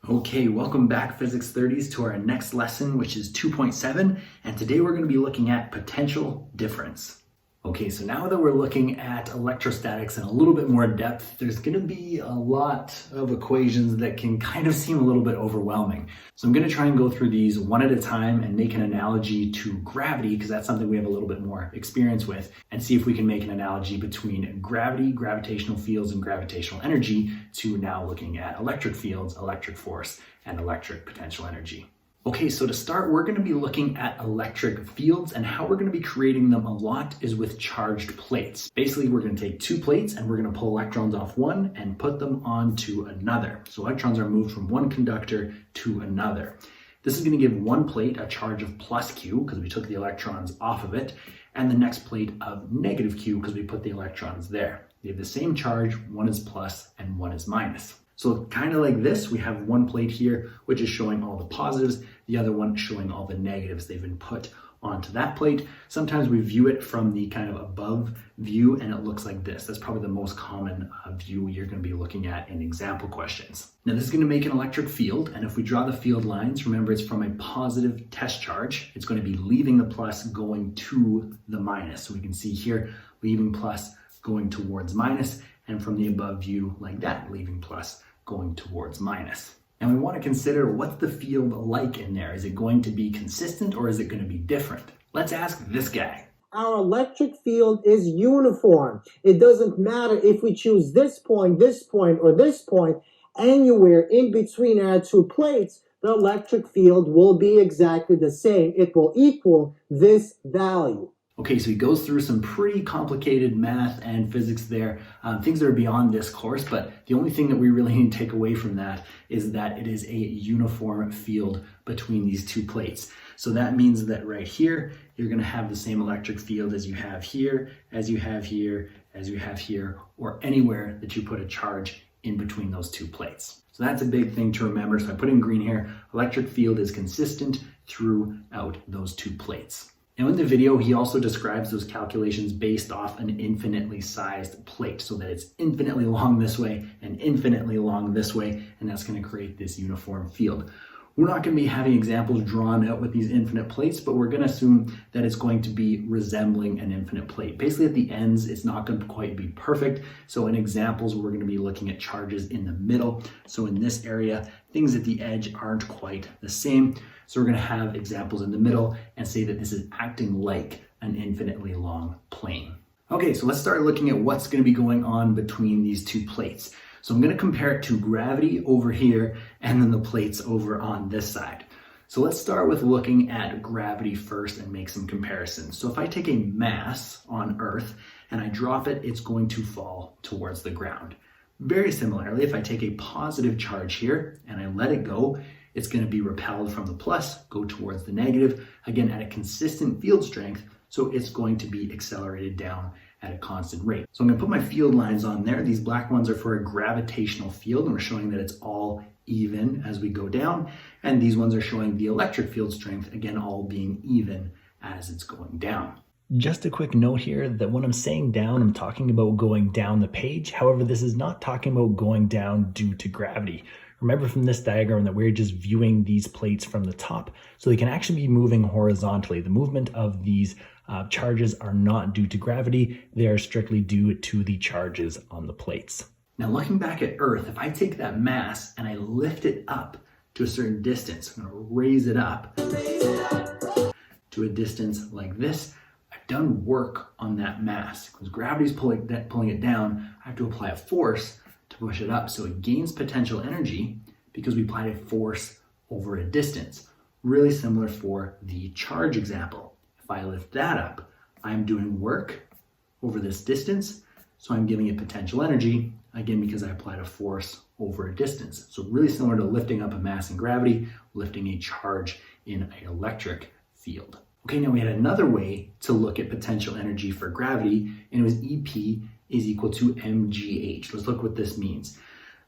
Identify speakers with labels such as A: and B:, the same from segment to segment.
A: Okay, welcome back Physics 30s to our next lesson, which is 2.7, and today we're going to be looking at potential difference. Okay, so now that we're looking at electrostatics in a little bit more depth, there's going to be a lot of equations that can kind of seem a little bit overwhelming. So I'm going to try and go through these one at a time and make an analogy to gravity, because that's something we have a little bit more experience with, and see if we can make an analogy between gravity, gravitational fields, and gravitational energy to now looking at electric fields, electric force, and electric potential energy. Okay, so to start, we're going to be looking at electric fields, and how we're going to be creating them a lot is with charged plates. Basically, we're going to take two plates and we're going to pull electrons off one and put them onto another. So electrons are moved from one conductor to another. This is going to give one plate a charge of plus Q because we took the electrons off of it, and the next plate of negative Q because we put the electrons there. They have the same charge, one is plus and one is minus. So kind of like this, we have one plate here, which is showing all the positives, the other one showing all the negatives they've been put onto that plate. Sometimes we view it from the kind of above view and it looks like this. That's probably the most common view you're going to be looking at in example questions. Now this is going to make an electric field, and if we draw the field lines, remember it's from a positive test charge. It's going to be leaving the plus going to the minus. So we can see here, leaving plus going towards minus, and from the above view like that, leaving plus going towards minus. And we want to consider what's the field like in there. Is it going to be consistent or is it going to be different? Let's ask this guy.
B: Our electric field is uniform. It doesn't matter if we choose this point, or this point. Anywhere in between our two plates, the electric field will be exactly the same. It will equal this value.
A: Okay, so he goes through some pretty complicated math and physics there, things that are beyond this course, but the only thing that we really need to take away from that is that it is a uniform field between these two plates. So that means that right here, you're going to have the same electric field as you have here, as you have here, as you have here, or anywhere that you put a charge in between those two plates. So that's a big thing to remember. So I put in green here, electric field is consistent throughout those two plates. Now in the video, he also describes those calculations based off an infinitely sized plate, so that it's infinitely long this way and infinitely long this way, and that's going to create this uniform field. We're not going to be having examples drawn out with these infinite plates, but we're going to assume that it's going to be resembling an infinite plate. Basically at the ends, it's not going to quite be perfect. So in examples, we're going to be looking at charges in the middle. So in this area, things at the edge aren't quite the same. So we're going to have examples in the middle and say that this is acting like an infinitely long plane. Okay, so let's start looking at what's going to be going on between these two plates. So I'm going to compare it to gravity over here and then the plates over on this side. So let's start with looking at gravity first and make some comparisons. So if I take a mass on Earth and I drop it, it's going to fall towards the ground. Very similarly, if I take a positive charge here and I let it go, it's going to be repelled from the plus, go towards the negative, again at a consistent field strength, so it's going to be accelerated down at a constant rate. So I'm going to put my field lines on there. These black ones are for a gravitational field, and we're showing that it's all even as we go down, and these ones are showing the electric field strength, again all being even as it's going down. Just a quick note here that when I'm saying down, I'm talking about going down the page. However, this is not talking about going down due to gravity. Remember from this diagram that we're just viewing these plates from the top, so they can actually be moving horizontally. The movement of these charges are not due to gravity, they are strictly due to the charges on the plates. Now looking back at Earth, if I take that mass and I lift it up to a certain distance, I'm going to raise it up to a distance like this, I've done work on that mass. Because gravity's pulling it down, I have to apply a force to push it up. So it gains potential energy because we applied a force over a distance. Really similar for the charge example. If I lift that up, I'm doing work over this distance, so I'm giving it potential energy, again because I applied a force over a distance. So really similar to lifting up a mass in gravity, lifting a charge in an electric field. Okay, now we had another way to look at potential energy for gravity, and it was EP is equal to mgh. Let's look what this means.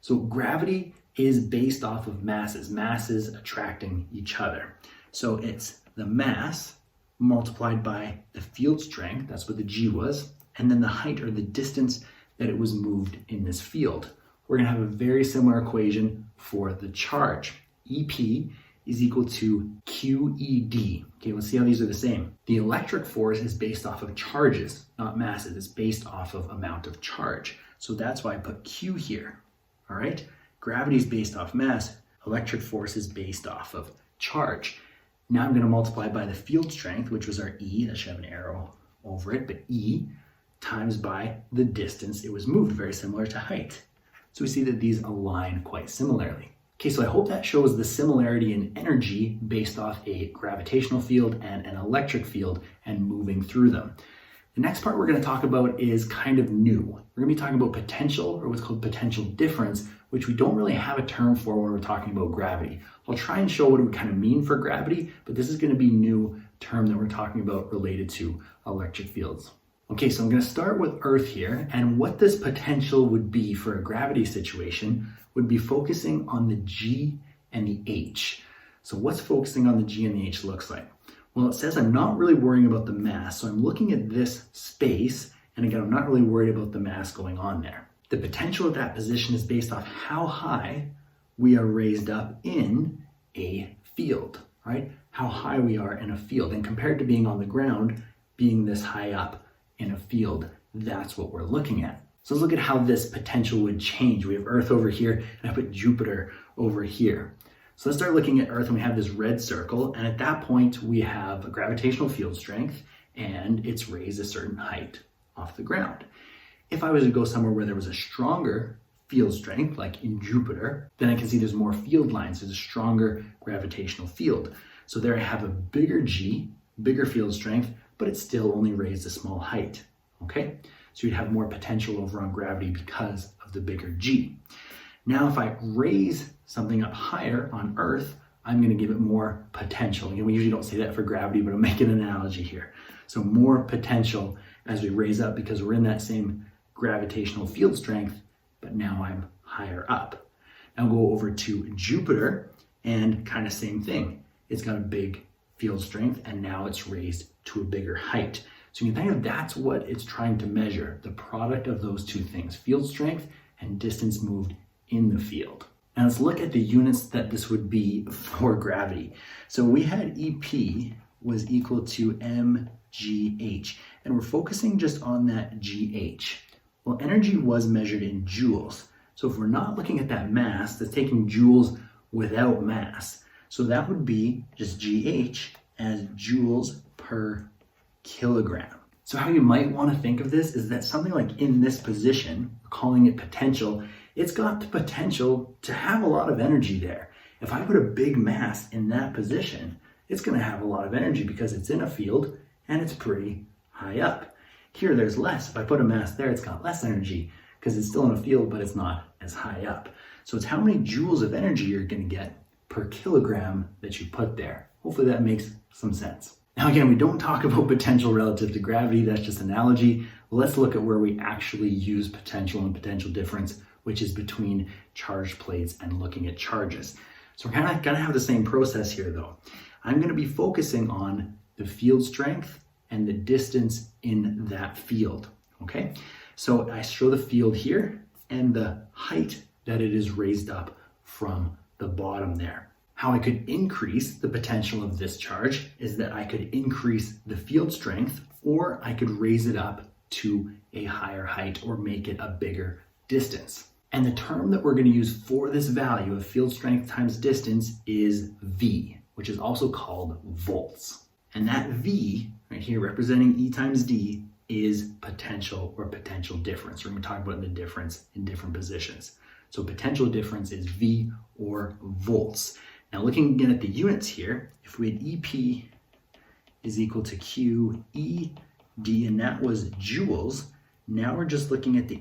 A: So gravity is based off of masses attracting each other. So it's the mass multiplied by the field strength, that's what the g was, and then the height or the distance that it was moved in this field. we're going to have a very similar equation for the charge. EP is equal to QED. Okay, let's see how these are the same. The electric force is based off of charges, not masses. It's based off of amount of charge. So that's why I put Q here. All right? Gravity is based off mass. Electric force is based off of charge. Now I'm going to multiply by the field strength, which was our E. That should have an arrow over it, but E times by the distance it was moved, very similar to height. So we see that these align quite similarly. Okay, so I hope that shows the similarity in energy based off a gravitational field and an electric field and moving through them. The next part we're going to talk about is kind of new. We're going to be talking about potential, or what's called potential difference, which we don't really have a term for when we're talking about gravity. I'll try and show what it would kind of mean for gravity, but this is going to be a new term that we're talking about related to electric fields. Okay, so I'm going to start with Earth here, and what this potential would be for a gravity situation would be focusing on the G and the H. So what's focusing on the G and the H looks like? Well, it says I'm not really worrying about the mass, so I'm looking at this space, and again, I'm not really worried about the mass going on there. The potential of that position is based off how high we are raised up in a field, right? How high we are in a field, and compared to being on the ground, being this high up in a field, that's what we're looking at. So let's look at how this potential would change. We have Earth over here, and I put Jupiter over here. So let's start looking at Earth, and we have this red circle, and at that point we have a gravitational field strength, and it's raised a certain height off the ground. If I was to go somewhere where there was a stronger field strength, like in Jupiter, then I can see there's more field lines. There's a stronger gravitational field. So there I have a bigger G, bigger field strength, but it still only raised a small height, okay? So you'd have more potential over on gravity because of the bigger G. Now, if I raise something up higher on Earth, I'm going to give it more potential. We usually don't say that for gravity, but I'll make an analogy here. So more potential as we raise up because we're in that same gravitational field strength, but now I'm higher up. Now go over to Jupiter and kind of same thing. It's got a big field strength and now it's raised to a bigger height. So you can think of that's what it's trying to measure, the product of those two things, field strength and distance moved in the field. Now let's look at the units that this would be for gravity. So we had EP was equal to mgh, and we're focusing just on that gh. Well, energy was measured in joules. So if we're not looking at that mass, that's taking joules without mass. So that would be just gh as joules per kilogram. So how you might want to think of this is that something like in this position, we're calling it potential, it's got the potential to have a lot of energy there. If I put a big mass in that position, it's going to have a lot of energy because it's in a field and it's pretty high up. Here there's less. If I put a mass there, it's got less energy because it's still in a field, but it's not as high up. So it's how many joules of energy you're going to get per kilogram that you put there. Hopefully that makes some sense. Now again, we don't talk about potential relative to gravity, that's just analogy. Let's look at where we actually use potential and potential difference, which is between charged plates and looking at charges. So we're kind of gonna have the same process here though. I'm gonna be focusing on the field strength and the distance in that field, okay? So I show the field here and the height that it is raised up from the bottom there. How I could increase the potential of this charge is that I could increase the field strength, or I could raise it up to a higher height or make it a bigger distance. And the term that we're going to use for this value of field strength times distance is V, which is also called volts. And that V right here representing E times D is potential or potential difference. We're going to talk about the difference in different positions. So potential difference is V or volts. Now looking again at the units here, if we had EP is equal to QED, and that was joules, now we're just looking at the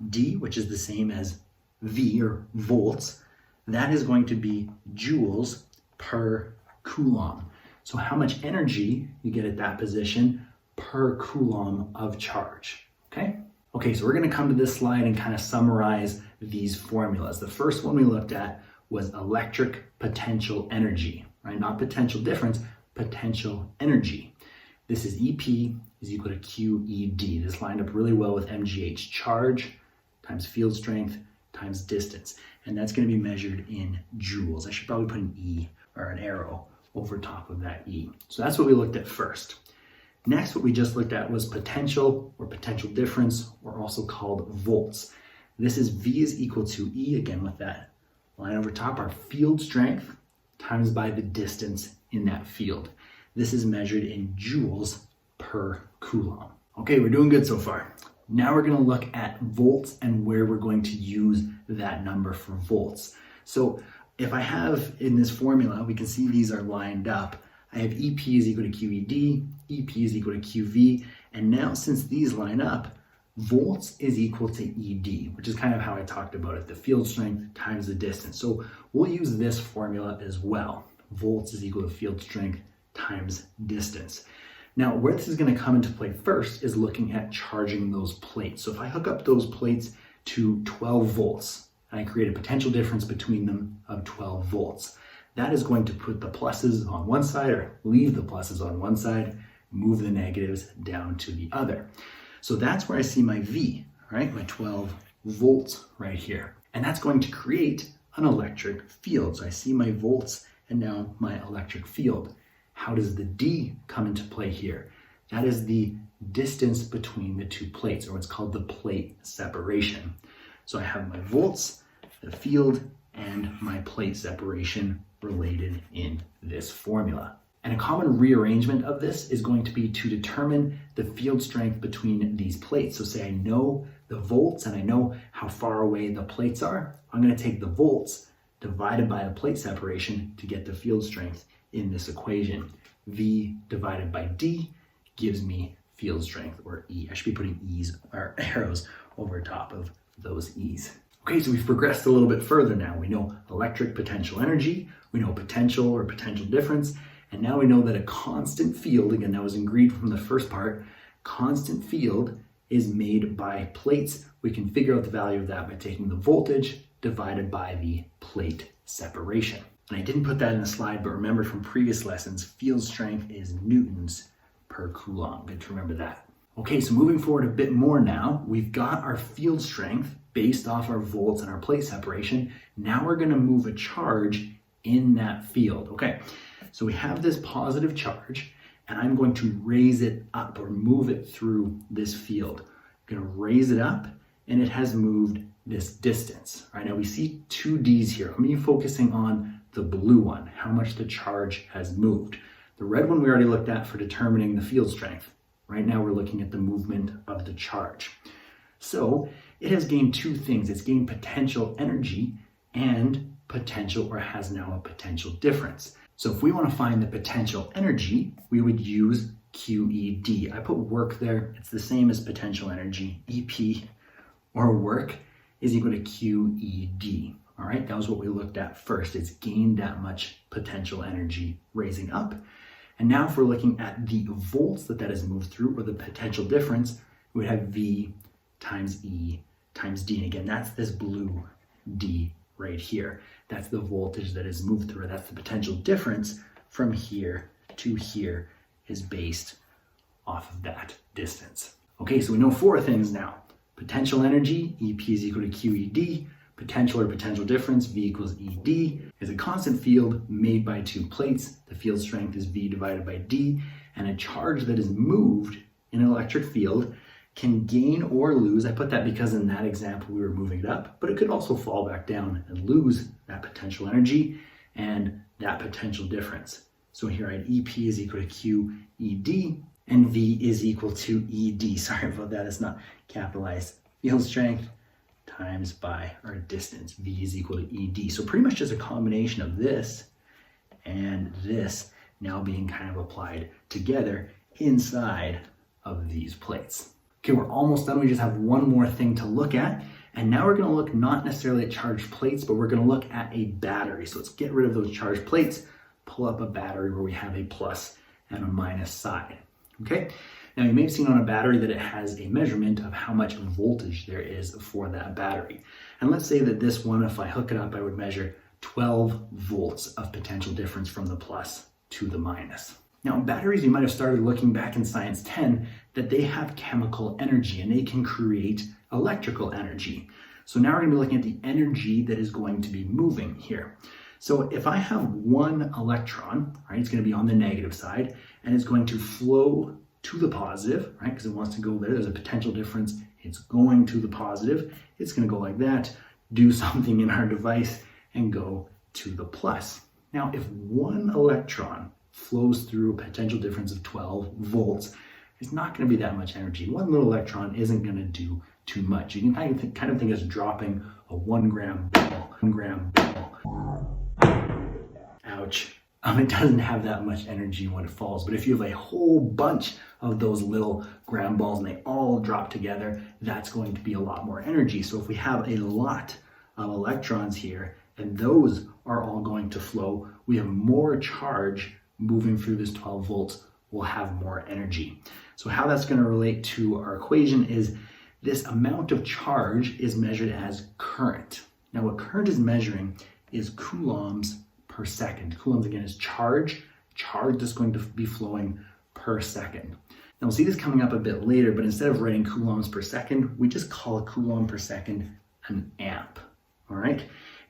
A: ED, which is the same as V or volts. That is going to be joules per coulomb. So how much energy you get at that position per coulomb of charge, okay? Okay, so we're gonna come to this slide and kind of summarize these formulas. The first one we looked at was electric potential energy, right? Not potential difference, potential energy. This is EP is equal to QED. This lined up really well with mgh, charge times field strength times distance. And that's going to be measured in joules. I should probably put an E or an arrow over top of that E. So that's what we looked at first. Next, what we just looked at was potential or potential difference, or also called volts. This is V is equal to E, again with that line over top, our field strength times by the distance in that field. This is measured in joules per coulomb. Okay, we're doing good so far. Now we're going to look at volts and where we're going to use that number for volts. So if I have in this formula, we can see these are lined up. I have EP is equal to QED, EP is equal to QV, and now since these line up, volts is equal to ED, which is kind of how I talked about it, the field strength times the distance. So we'll use this formula as well. Volts is equal to field strength times distance. Now, where this is going to come into play first is looking at charging those plates. So if I hook up those plates to 12 volts, and I create a potential difference between them of 12 volts, that is going to put the pluses on one side, or leave the pluses on one side, move the negatives down to the other. So that's where I see my V, right? My 12 volts right here. And that's going to create an electric field. So I see my volts and now my electric field. How does the D come into play here? That is the distance between the two plates, or what's called the plate separation. So I have my volts, the field, and my plate separation related in this formula. And a common rearrangement of this is going to be to determine the field strength between these plates. So say I know the volts and I know how far away the plates are. I'm going to take the volts divided by the plate separation to get the field strength in this equation. V divided by D gives me field strength, or E. I should be putting E's or arrows over top of those E's. Okay, so we've progressed a little bit further now. We know electric potential energy, we know potential or potential difference, and now we know that a constant field, again, that was in green from the first part, constant field is made by plates. We can figure out the value of that by taking the voltage divided by the plate separation. And I didn't put that in the slide, but remember from previous lessons, field strength is newtons per coulomb. Good to remember that. Okay, so moving forward a bit more now, we've got our field strength based off our volts and our plate separation. Now we're going to move a charge in that field. Okay, so we have this positive charge, and I'm going to raise it up or move it through this field. I'm going to raise it up, and it has moved this distance. All right, now we see two D's here. I'm going to be focusing on the blue one, how much the charge has moved. The red one we already looked at for determining the field strength. Right now we're looking at the movement of the charge. So it has gained two things. It's gained potential energy and potential, or has now a potential difference. So if we want to find the potential energy, we would use QED. I put work there. It's the same as potential energy. EP, or work, is equal to QED. All right, that was what we looked at first. It's gained that much potential energy raising up. And now if we're looking at the volts that has moved through, or the potential difference, we would have V times E times D. And again, that's this blue D right here. That's the voltage that has moved through. That's the potential difference from here to here is based off of that distance. Okay, so we know four things now. Potential energy, EP is equal to QED. Potential or potential difference, V equals ED, is a constant field made by two plates. The field strength is V divided by D, and a charge that is moved in an electric field can gain or lose. I put that because in that example we were moving it up, but it could also fall back down and lose that potential energy and that potential difference. So here I had EP is equal to QED, and V is equal to ED. Sorry about that, it's not capitalized. Field strength times by our distance, V is equal to ED. So pretty much just a combination of this and this now being kind of applied together inside of these plates. Okay, we're almost done. We just have one more thing to look at. And now we're going to look not necessarily at charged plates, but we're going to look at a battery. So let's get rid of those charged plates, pull up a battery where we have a plus and a minus side. Okay, now you may have seen on a battery that it has a measurement of how much voltage there is for that battery. And let's say that this one, if I hook it up, I would measure 12 volts of potential difference from the plus to the minus. Now, batteries, you might have started looking back in Science 10 that they have chemical energy and they can create electrical energy. So now we're going to be looking at the energy that is going to be moving here. So if I have one electron, right, it's going to be on the negative side, and it's going to flow to the positive, right, because it wants to go there. There's a potential difference. It's going to the positive. It's going to go like that, do something in our device, and go to the plus. Now, if one electron flows through a potential difference of 12 volts, it's not going to be that much energy. One little electron isn't going to do too much. You can kind of think as dropping a 1 gram ball. 1 gram ball. Ouch. It doesn't have that much energy when it falls, but if you have a whole bunch of those little gram balls and they all drop together, that's going to be a lot more energy. So if we have a lot of electrons here and those are all going to flow, we have more charge moving through this 12 volts, we'll have more energy. So how that's going to relate to our equation is this amount of charge is measured as current. Now what current is measuring is coulombs per second. Coulombs again is charge that's going to be flowing per second. Now we'll see this coming up a bit later, but instead of writing coulombs per second, we just call a coulomb per second an amp, all right?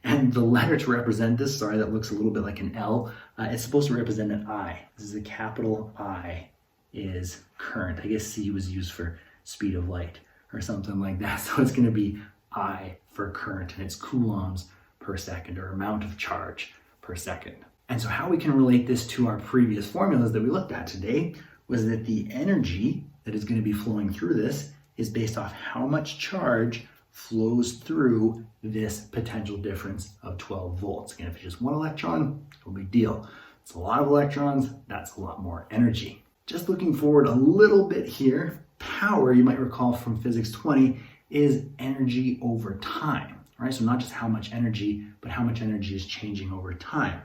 A: And the letter to represent this, sorry, that looks a little bit like an L, it's supposed to represent an I. This is a capital I is current. I guess C was used for speed of light or something like that. So it's gonna be I for current, and it's coulombs per second, or amount of charge per second. And so how we can relate this to our previous formulas that we looked at today was that the energy that is going to be flowing through this is based off how much charge flows through this potential difference of 12 volts. Again, if it's just one electron, no big deal. It's a lot of electrons, that's a lot more energy. Just looking forward a little bit here, power, you might recall from Physics 20, is energy over time. Right? So not just how much energy, but how much energy is changing over time.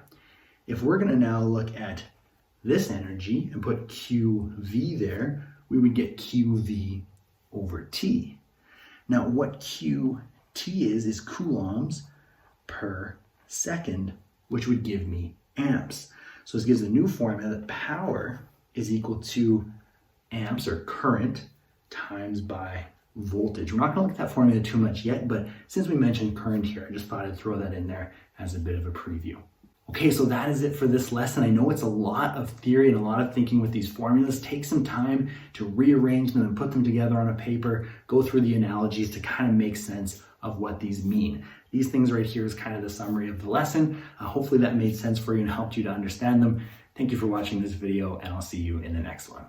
A: If we're going to now look at this energy and put QV there, we would get QV over T. Now what QT is coulombs per second, which would give me amps. So this gives a new formula that power is equal to amps, or current, times by voltage. We're not going to look at that formula too much yet, but since we mentioned current here, I just thought I'd throw that in there as a bit of a preview. Okay, so that is it for this lesson. I know it's a lot of theory and a lot of thinking with these formulas. Take some time to rearrange them and put them together on a paper, go through the analogies to kind of make sense of what these mean. These things right here is kind of the summary of the lesson. Hopefully that made sense for you and helped you to understand them. Thank you for watching this video, and I'll see you in the next one.